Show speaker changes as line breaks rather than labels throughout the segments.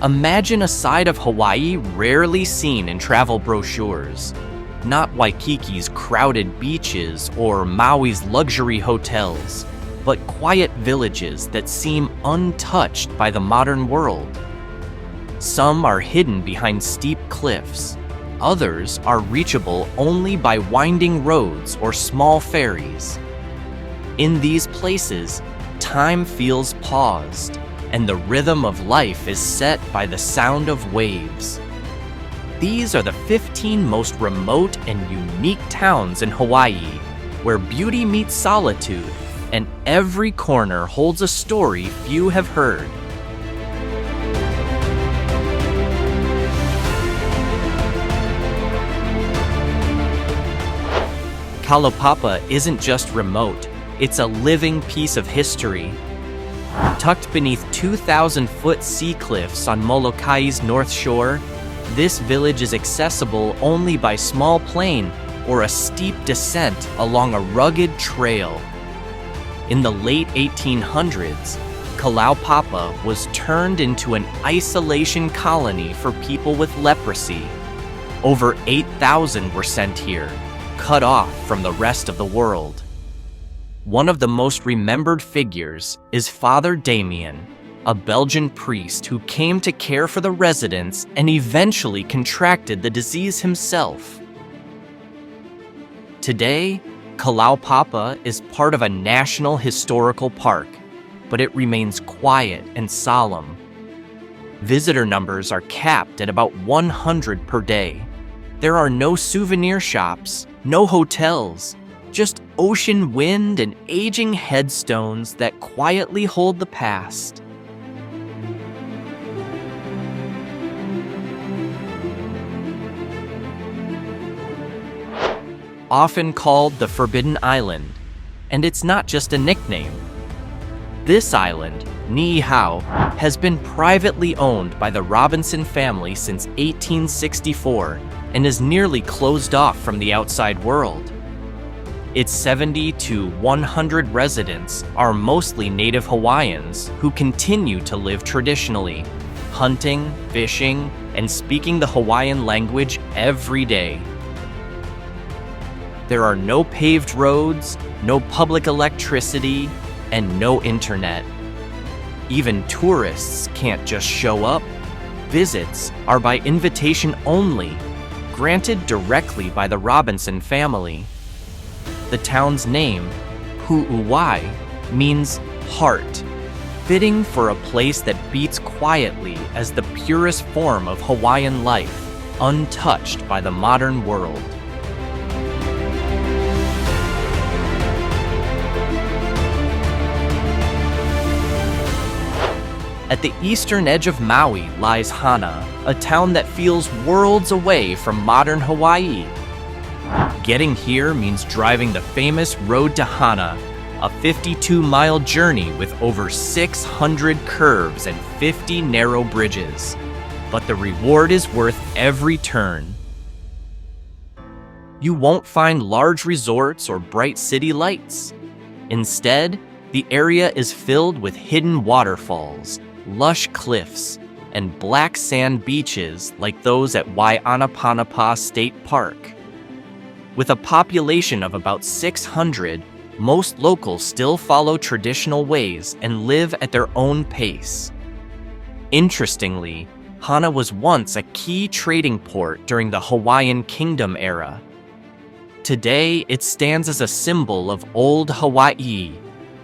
Imagine a side of Hawaii rarely seen in travel brochures. Not Waikiki's crowded beaches or Maui's luxury hotels, but quiet villages that seem untouched by the modern world. Some are hidden behind steep cliffs. Others are reachable only by winding roads or small ferries. In these places, time feels paused, and the rhythm of life is set by the sound of waves. These are the 15 most remote and unique towns in Hawaii, where beauty meets solitude, and every corner holds a story few have heard. Kalaupapa isn't just remote, it's a living piece of history. Tucked beneath 2,000-foot sea cliffs on Molokai's north shore, this village is accessible only by small plane or a steep descent along a rugged trail. In the late 1800s, Kalaupapa was turned into an isolation colony for people with leprosy. Over 8,000 were sent here, cut off from the rest of the world. One of the most remembered figures is Father Damien, a Belgian priest who came to care for the residents and eventually contracted the disease himself. Today, Kalaupapa is part of a national historical park, but it remains quiet and solemn. Visitor numbers are capped at about 100 per day. There are no souvenir shops, no hotels, just ocean wind and aging headstones that quietly hold the past. Often called the Forbidden Island, and it's not just a nickname. This island, Niihau, has been privately owned by the Robinson family since 1864 and is nearly closed off from the outside world. Its 70 to 100 residents are mostly native Hawaiians who continue to live traditionally, hunting, fishing, and speaking the Hawaiian language every day. There are no paved roads, no public electricity, and no internet. Even tourists can't just show up. Visits are by invitation only, granted directly by the Robinson family. The town's name, Puʻuwai, means heart, fitting for a place that beats quietly as the purest form of Hawaiian life, untouched by the modern world. At the eastern edge of Maui lies Hāna, a town that feels worlds away from modern Hawaii. Getting here means driving the famous Road to Hāna, a 52-mile journey with over 600 curves and 50 narrow bridges. But the reward is worth every turn. You won't find large resorts or bright city lights. Instead, the area is filled with hidden waterfalls, lush cliffs, and black sand beaches like those at Waimea State Park. With a population of about 600, most locals still follow traditional ways and live at their own pace. Interestingly, Hāna was once a key trading port during the Hawaiian Kingdom era. Today, it stands as a symbol of old Hawaii,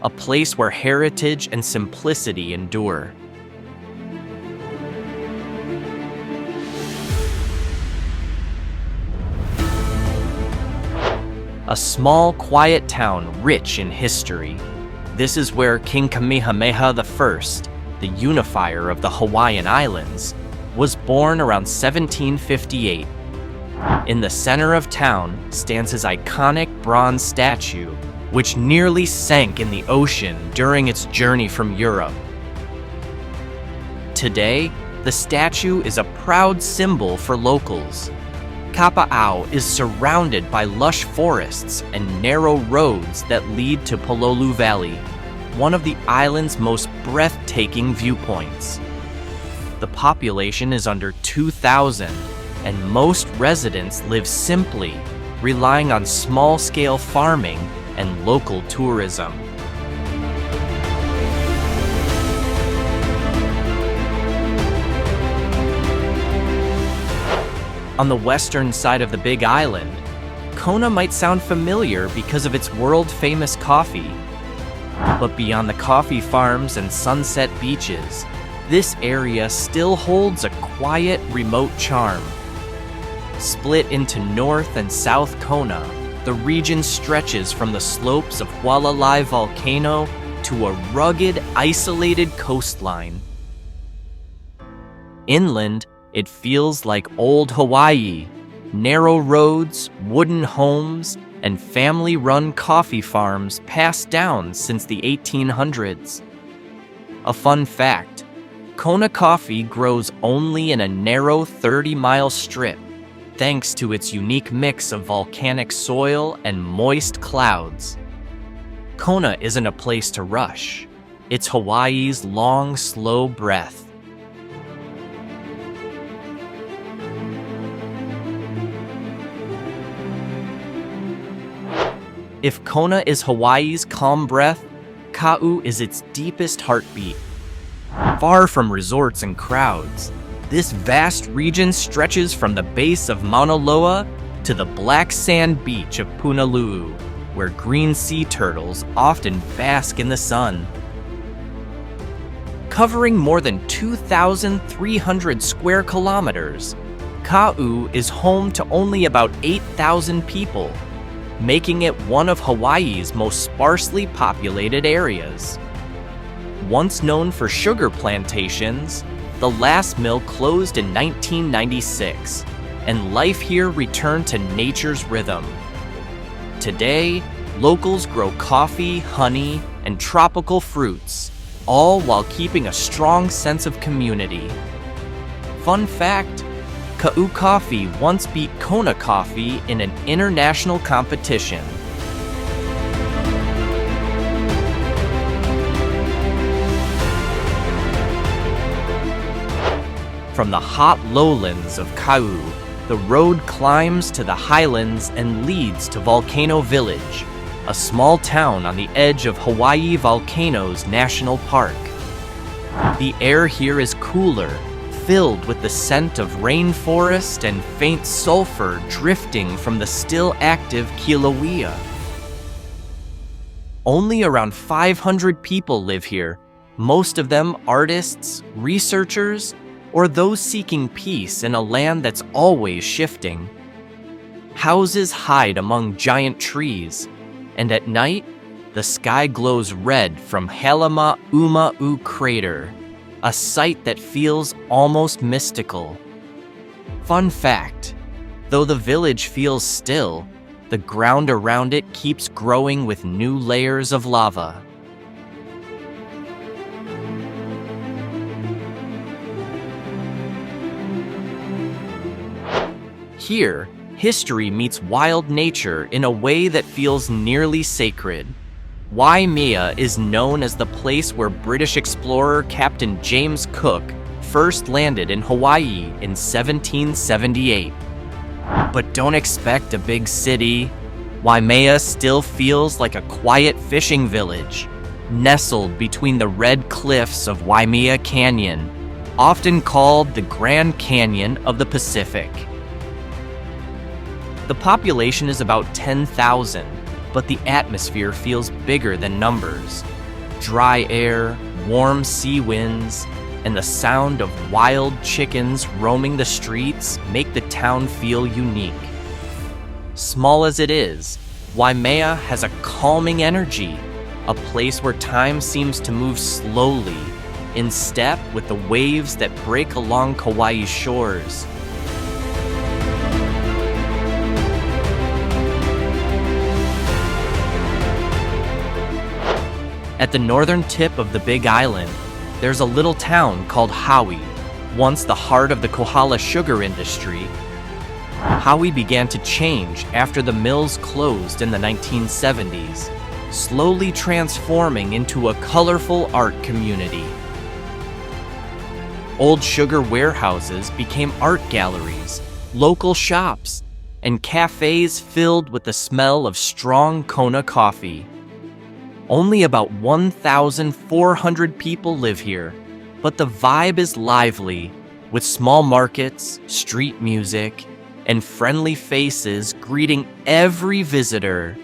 a place where heritage and simplicity endure. A small, quiet town rich in history. This is where King Kamehameha I, the unifier of the Hawaiian Islands, was born around 1758. In the center of town stands his iconic bronze statue, which nearly sank in the ocean during its journey from Europe. Today, the statue is a proud symbol for locals. Kapa is surrounded by lush forests and narrow roads that lead to Pololu Valley, one of the island's most breathtaking viewpoints. the population is under 2,000, and most residents live simply, relying on small-scale farming and local tourism. On the western side of the Big Island, Kona might sound familiar because of its world-famous coffee. But beyond the coffee farms and sunset beaches, this area still holds a quiet, remote charm. Split into North and South Kona, the region stretches from the slopes of Hualalai volcano to a rugged, isolated coastline. Inland, it feels like old Hawaii, narrow roads, wooden homes, and family-run coffee farms passed down since the 1800s. A fun fact, Kona coffee grows only in a narrow 30-mile strip, thanks to its unique mix of volcanic soil and moist clouds. Kona isn't a place to rush. It's Hawaii's long, slow breath. If Kona is Hawaii's calm breath, Ka'u is its deepest heartbeat. Far from resorts and crowds, this vast region stretches from the base of Mauna Loa to the black sand beach of Punalu'u, where green sea turtles often bask in the sun. Covering more than 2,300 square kilometers, Ka'u is home to only about 8,000 people, making it one of Hawaii's most sparsely populated areas. Once known for sugar plantations, the last mill closed in 1996, and life here returned to nature's rhythm. Today, locals grow coffee, honey, and tropical fruits, all while keeping a strong sense of community. Fun fact, Ka'u coffee once beat Kona coffee in an international competition. From the hot lowlands of Ka'u, the road climbs to the highlands and leads to Volcano Village, a small town on the edge of Hawaii Volcanoes National Park. The air here is cooler, filled with the scent of rainforest and faint sulfur drifting from the still active Kilauea. Only around 500 people live here, most of them artists, researchers, or those seeking peace in a land that's always shifting. Houses hide among giant trees, and at night, the sky glows red from Halama Uma'u crater, a sight that feels almost mystical. Fun fact, though the village feels still, the ground around it keeps growing with new layers of lava. Here, history meets wild nature in a way that feels nearly sacred. Waimea is known as the place where British explorer Captain James Cook first landed in Hawaii in 1778. But don't expect a big city. Waimea still feels like a quiet fishing village, nestled between the red cliffs of Waimea Canyon, often called the Grand Canyon of the Pacific. The population is about 10,000, but the atmosphere feels bigger than numbers. Dry air, warm sea winds, and the sound of wild chickens roaming the streets make the town feel unique. Small as it is, Waimea has a calming energy, a place where time seems to move slowly, in step with the waves that break along Kauai's shores. At the northern tip of the Big Island, there's a little town called Hawi, once the heart of the Kohala sugar industry. Hawi began to change after the mills closed in the 1970s, slowly transforming into a colorful art community. Old sugar warehouses became art galleries, local shops, and cafes filled with the smell of strong Kona coffee. Only about 1,400 people live here, but the vibe is lively, with small markets, street music, and friendly faces greeting every visitor.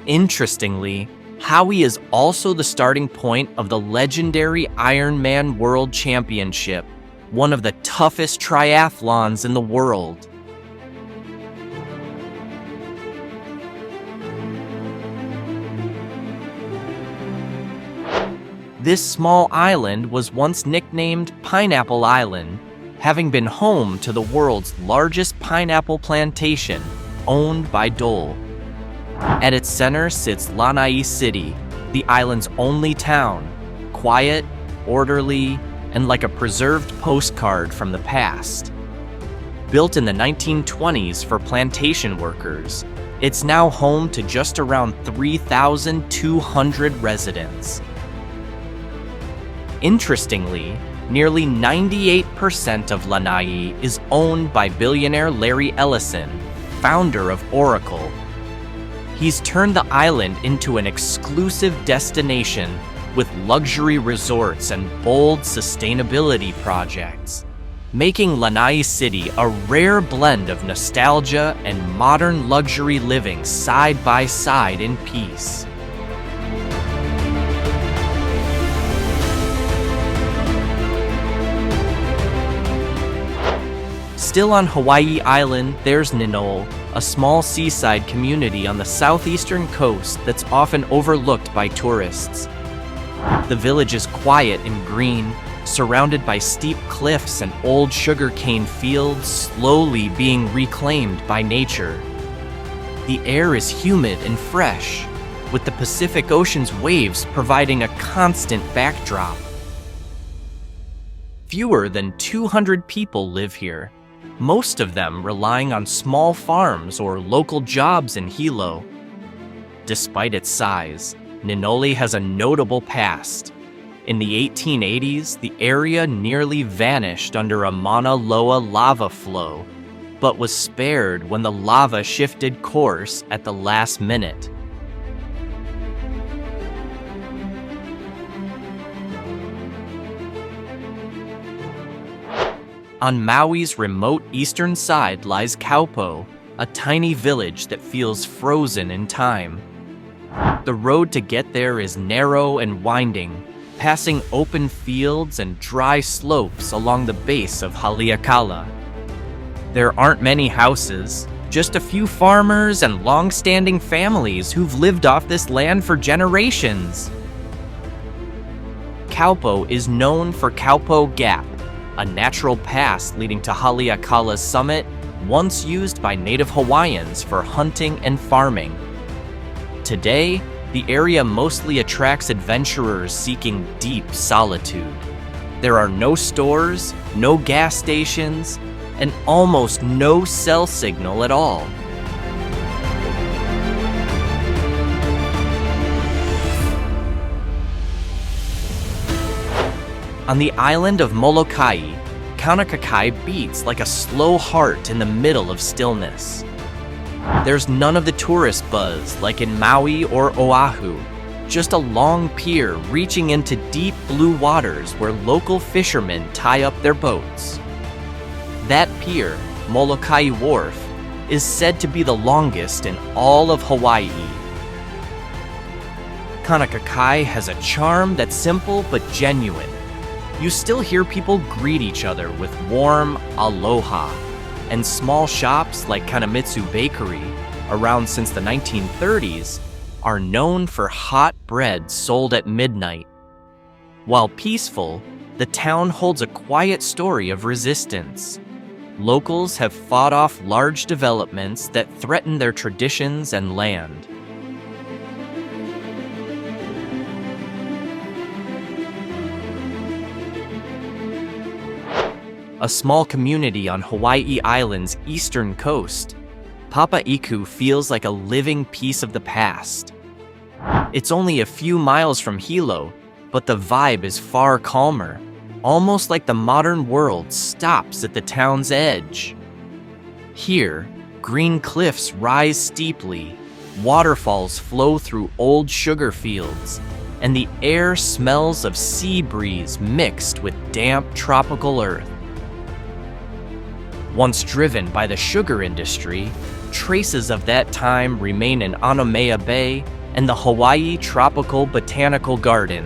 Interestingly, Hawi is also the starting point of the legendary Ironman World Championship, one of the toughest triathlons in the world. This small island was once nicknamed Pineapple Island, having been home to the world's largest pineapple plantation, owned by Dole. At its center sits Lāna City, the island's only town, quiet, orderly, and like a preserved postcard from the past. Built in the 1920s for plantation workers, it's now home to just around 3,200 residents. Interestingly, nearly 98% of Lanai is owned by billionaire Larry Ellison, founder of Oracle. He's turned the island into an exclusive destination with luxury resorts and bold sustainability projects, making Lanai City a rare blend of nostalgia and modern luxury living side by side in peace. Still on Hawaii Island, there's Nīnole, a small seaside community on the southeastern coast that's often overlooked by tourists. The village is quiet and green, surrounded by steep cliffs and old sugarcane fields slowly being reclaimed by nature. The air is humid and fresh, with the Pacific Ocean's waves providing a constant backdrop. Fewer than 200 people live here, most of them relying on small farms or local jobs in Hilo. Despite its size, Nīnole has a notable past. In the 1880s, the area nearly vanished under a Mauna Loa lava flow, but was spared when the lava shifted course at the last minute. On Maui's remote eastern side lies Kaupo, a tiny village that feels frozen in time. The road to get there is narrow and winding, passing open fields and dry slopes along the base of Haleakala. There aren't many houses, just a few farmers and long-standing families who've lived off this land for generations. Kaupo is known for Kaupo Gap, a natural pass leading to Haleakala's summit, once used by native Hawaiians for hunting and farming. Today, the area mostly attracts adventurers seeking deep solitude. There are no stores, no gas stations, and almost no cell signal at all. On the island of Molokai, Kaunakakai beats like a slow heart in the middle of stillness. There's none of the tourist buzz like in Maui or Oahu, just a long pier reaching into deep blue waters where local fishermen tie up their boats. That pier, Molokai Wharf, is said to be the longest in all of Hawaii. Kaunakakai has a charm that's simple but genuine. You still hear people greet each other with warm aloha, and small shops like Kanamitsu Bakery, around since the 1930s, are known for hot bread sold at midnight. While peaceful, the town holds a quiet story of resistance. Locals have fought off large developments that threaten their traditions and land. A small community on Hawaii Island's eastern coast, Pāpa ikou feels like a living piece of the past. It's only a few miles from Hilo, but the vibe is far calmer. almost like the modern world stops at the town's edge. Here, green cliffs rise steeply, waterfalls flow through old sugar fields, and the air smells of sea breeze mixed with damp tropical earth. Once driven by the sugar industry, traces of that time remain in Waimea Bay and the Hawaii Tropical Botanical Garden,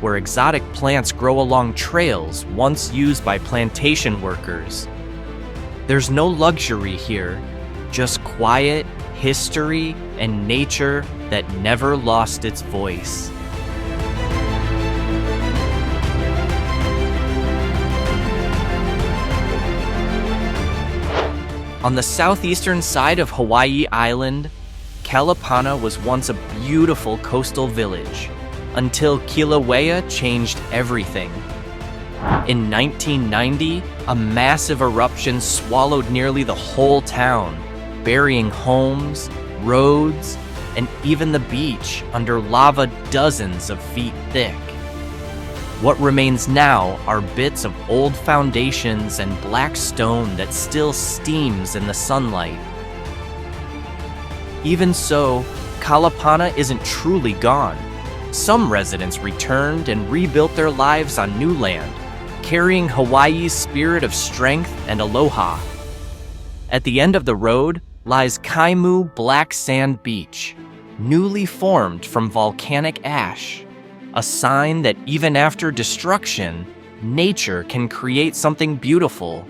where exotic plants grow along trails once used by plantation workers. There's no luxury here, just quiet, history, and nature that never lost its voice. On the southeastern side of Hawaii Island, Kalapana was once a beautiful coastal village, until Kilauea changed everything. In 1990, a massive eruption swallowed nearly the whole town, burying homes, roads, and even the beach under lava dozens of feet thick. What remains now are bits of old foundations and black stone that still steams in the sunlight. Even so, Kalapana isn't truly gone. Some residents returned and rebuilt their lives on new land, carrying Hawaii's spirit of strength and aloha. At the end of the road lies Kaimu Black Sand Beach, newly formed from volcanic ash, a sign that even after destruction, nature can create something beautiful